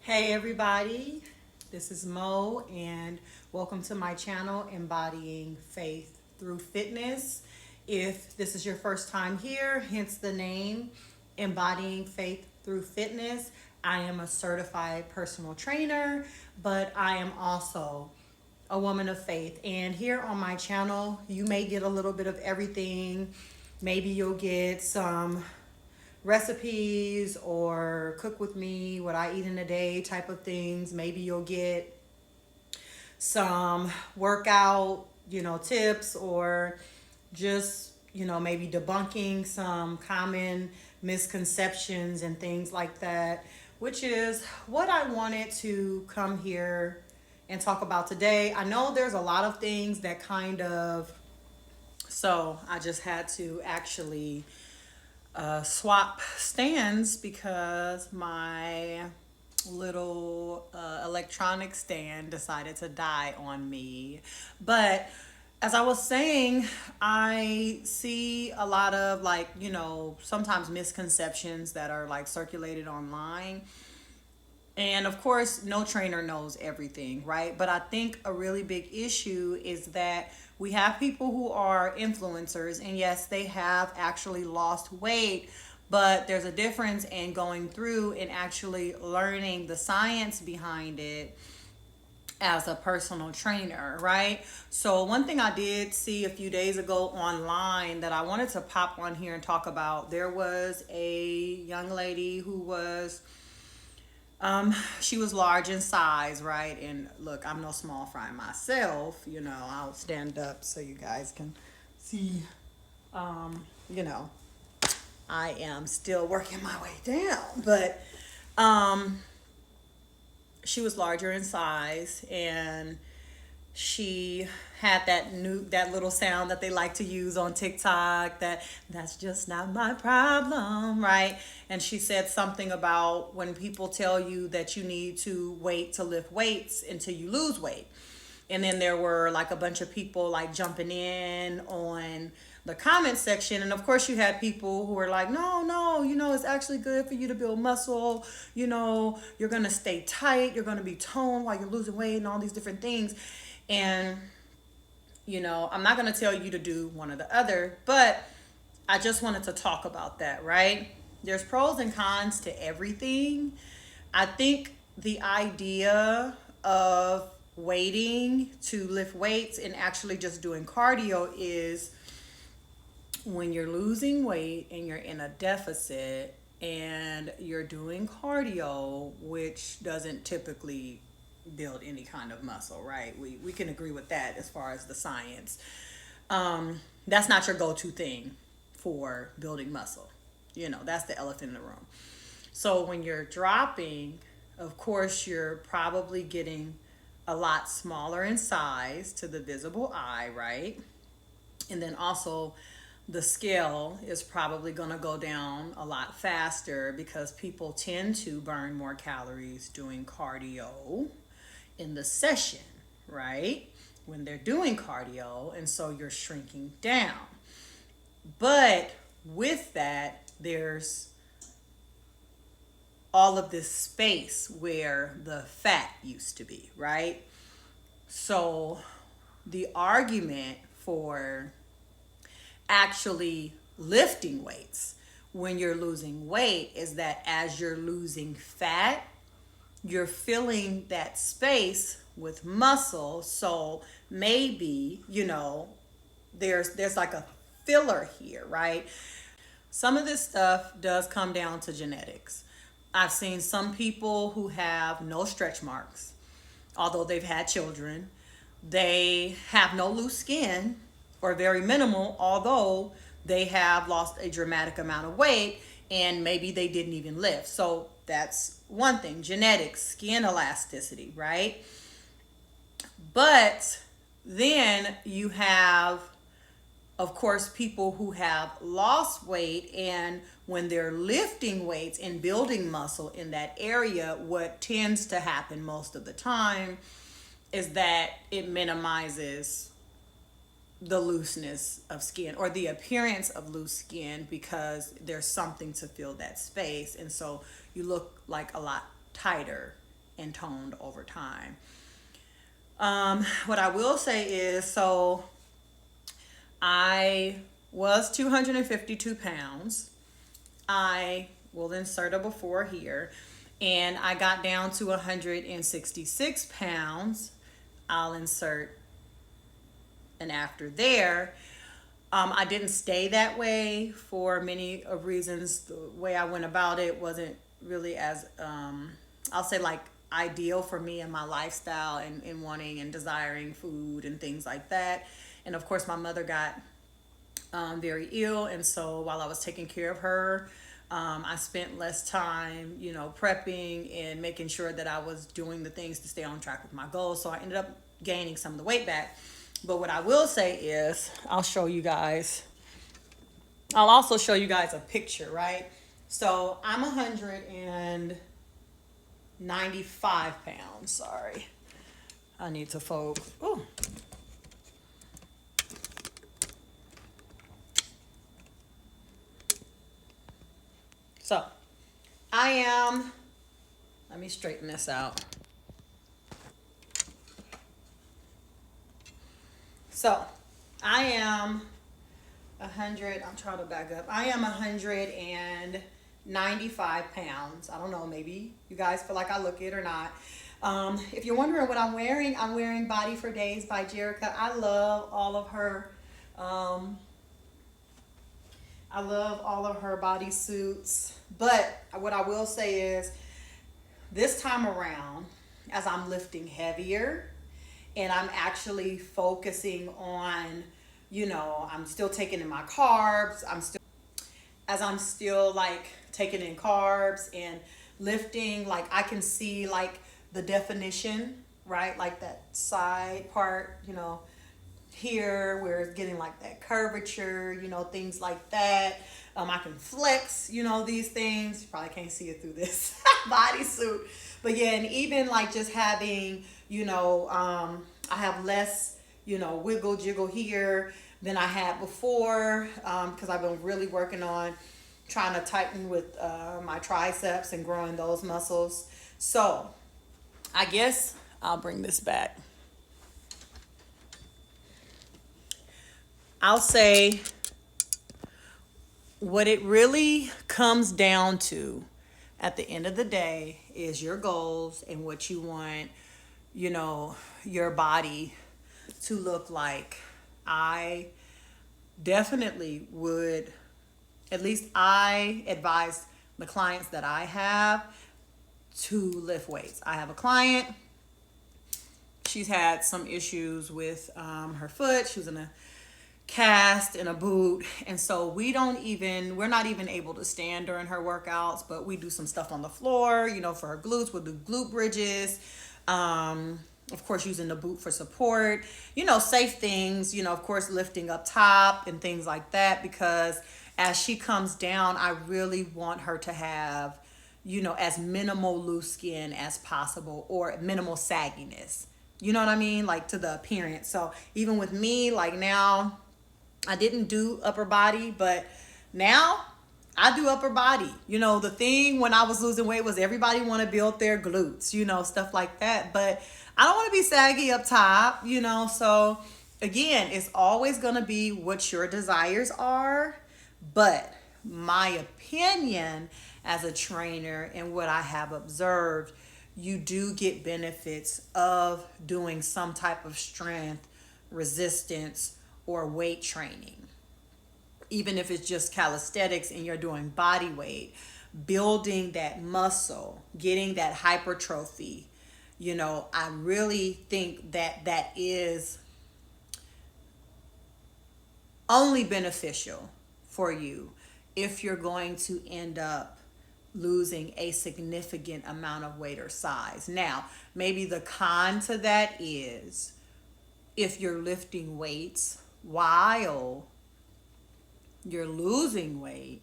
Hey everybody, this is Mo and welcome to my channel Embodying Faith Through Fitness. If this is your first time here, hence the name Embodying Faith Through Fitness, I am a certified personal trainer, but I am also a woman of faith. And here on my channel, you may get a little bit of everything. Maybe you'll get some recipes or cook with me what I eat in a day type of things. Maybe you'll get some workout, tips or just, maybe debunking some common misconceptions and things like that, which is what I wanted to come here and talk about today. I know there's a lot of things that so I just had to actually swap stands because my little electronic stand decided to die on me. But as I was saying, I see a lot of sometimes misconceptions that are like circulated online. And of course, no trainer knows everything, right? But I think a really big issue is that we have people who are influencers, and yes, they have actually lost weight, but there's a difference in going through and actually learning the science behind it as a personal trainer, right? So, one thing I did see a few days ago online that I wanted to pop on here and talk about, there was a young lady who was she was large in size, right? And look, I'm no small fry myself. I'll stand up so you guys can see. Um, you know, I am still working my way down, but um, she was larger in size, and she had that little sound that they like to use on TikTok, that's just not my problem, right? And she said something about when people tell you that you need to wait to lift weights until you lose weight. And then there were like a bunch of people like jumping in on the comment section, and of course you had people who were like, no, no, it's actually good for you to build muscle, you're gonna stay tight, you're gonna be toned while you're losing weight and all these different things. And I'm not going to tell you to do one or the other, but I just wanted to talk about that, right? There's pros and cons to everything. I think the idea of waiting to lift weights and actually just doing cardio is when you're losing weight and you're in a deficit and you're doing cardio, which doesn't typically build any kind of muscle, right? We can agree with that as far as the science. That's not your go-to thing for building muscle. That's the elephant in the room. So when you're dropping, of course, you're probably getting a lot smaller in size to the visible eye, right? And then also the scale is probably going to go down a lot faster because people tend to burn more calories doing cardio in the session, right? When they're doing cardio, and so you're shrinking down. But with that, there's all of this space where the fat used to be, right? So the argument for actually lifting weights when you're losing weight is that as you're losing fat, you're filling that space with muscle. So maybe, there's like a filler here, right? Some of this stuff does come down to genetics. I've seen some people who have no stretch marks, although they've had children. They have no loose skin or very minimal, although they have lost a dramatic amount of weight and maybe they didn't even lift. So that's one thing, genetics, skin elasticity, right? But then you have, of course, people who have lost weight, and when they're lifting weights and building muscle in that area, what tends to happen most of the time is that it minimizes the looseness of skin or the appearance of loose skin because there's something to fill that space. And so you look like a lot tighter and toned over time. What I will say is, so I was 252 pounds. I will insert a before here, and I got down to 166 pounds. I'll insert an after there. I didn't stay that way for many of reasons. The way I went about it wasn't really as, I'll say, like ideal for me and my lifestyle, and wanting and desiring food and things like that. And of course, my mother got very ill, and so while I was taking care of her, I spent less time, prepping and making sure that I was doing the things to stay on track with my goals. So I ended up gaining some of the weight back. But what I will say is, I'll also show you guys a picture, right? So I'm 195 pounds. Sorry. I need to fold. Ooh. So let me straighten this out. So I am 100, I'm trying to back up. I am 195 pounds. I don't know, maybe you guys feel like I look it or not. If you're wondering what I'm wearing Body for Days by Jerica. I love all of her bodysuits. But what I will say is, this time around, as I'm lifting heavier and I'm actually focusing on, I'm still taking in my carbs. I'm still like taking in carbs and lifting, like I can see like the definition, right? Like that side part, here where it's getting like that curvature, things like that. I can flex, these things. You probably can't see it through this bodysuit. But yeah, and even like just having, I have less, wiggle jiggle here than I had before, because I've been really working on trying to tighten with my triceps and growing those muscles. So I guess I'll bring this back. I'll say what it really comes down to at the end of the day is your goals and what you want, your body to look like. I definitely would, at least I advise the clients that I have to lift weights. I have a client, she's had some issues with her foot. She was in a cast in a boot, and so we're not even able to stand during her workouts, but we do some stuff on the floor, for her glutes. We'll do glute bridges, of course using the boot for support, safe things, of course lifting up top and things like that, because as she comes down, I really want her to have, as minimal loose skin as possible, or minimal sagginess, you know what I mean, like to the appearance. So even with me, like now, I didn't do upper body, but now I do upper body. The thing when I was losing weight was everybody want to build their glutes, stuff like that. But I don't want to be saggy up top, So again, it's always going to be what your desires are. But my opinion as a trainer and what I have observed, you do get benefits of doing some type of strength, resistance, or weight training. Even if it's just calisthenics and you're doing body weight, building that muscle, getting that hypertrophy, I really think that that is only beneficial for you if you're going to end up losing a significant amount of weight or size. Now, maybe the con to that is if you're lifting weights while you're losing weight,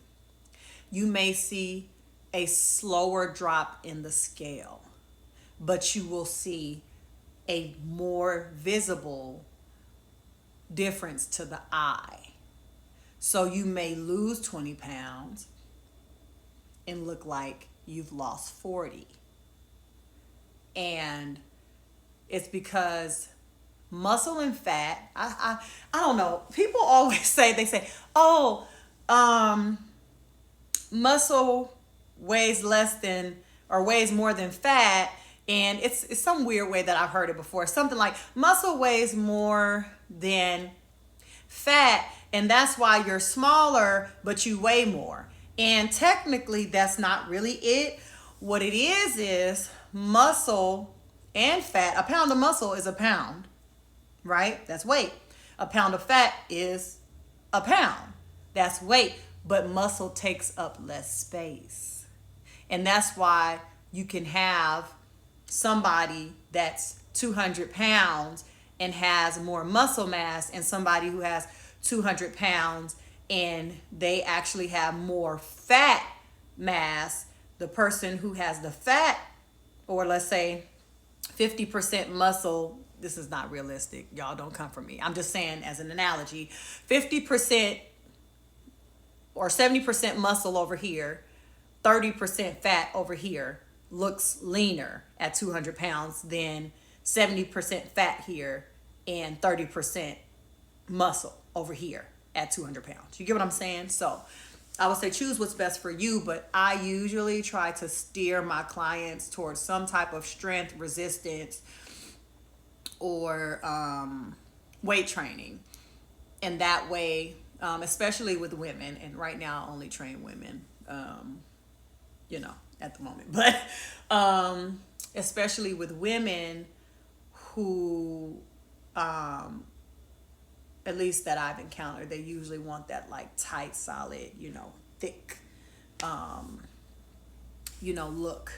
you may see a slower drop in the scale, but you will see a more visible difference to the eye. So you may lose 20 pounds and look like you've lost 40. And it's because muscle and fat, I don't know. People always say, they say, oh, muscle weighs less than or weighs more than fat. And it's some weird way that I've heard it before. Something like muscle weighs more than fat, and that's why you're smaller, but you weigh more. And technically, that's not really it. What it is muscle and fat. A pound of muscle is a pound, right? That's weight. A pound of fat is a pound. That's weight. But muscle takes up less space. And that's why you can have somebody that's 200 pounds and has more muscle mass, and somebody who has 200 pounds and they actually have more fat mass. The person who has the fat, or let's say 50% muscle, this is not realistic. Y'all don't come for me. I'm just saying as an analogy, 50% or 70% muscle over here, 30% fat over here, looks leaner at 200 pounds than 70% fat here and 30% muscle over here at 200 pounds. You get what I'm saying? So I would say choose what's best for you, but I usually try to steer my clients towards some type of strength, resistance, or weight training. And that way, especially with women, and right now I only train women, at the moment, but especially with women who, at least that I've encountered, they usually want that like tight, solid, thick, look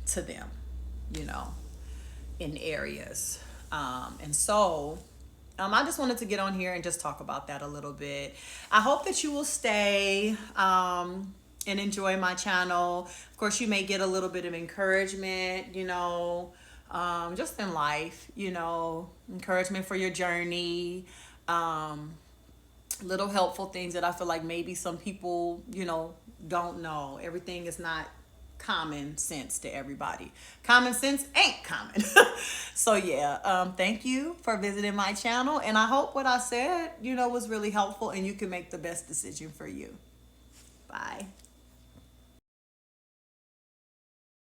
to them, in areas. And so I just wanted to get on here and just talk about that a little bit. I hope that you will stay and enjoy my channel. Of course, you may get a little bit of encouragement, just in life, encouragement for your journey, little helpful things that I feel like maybe some people, don't know. Everything is not common sense to everybody. Common sense ain't common. So yeah, thank you for visiting my channel, and I hope what I said, was really helpful and you can make the best decision for you. Bye.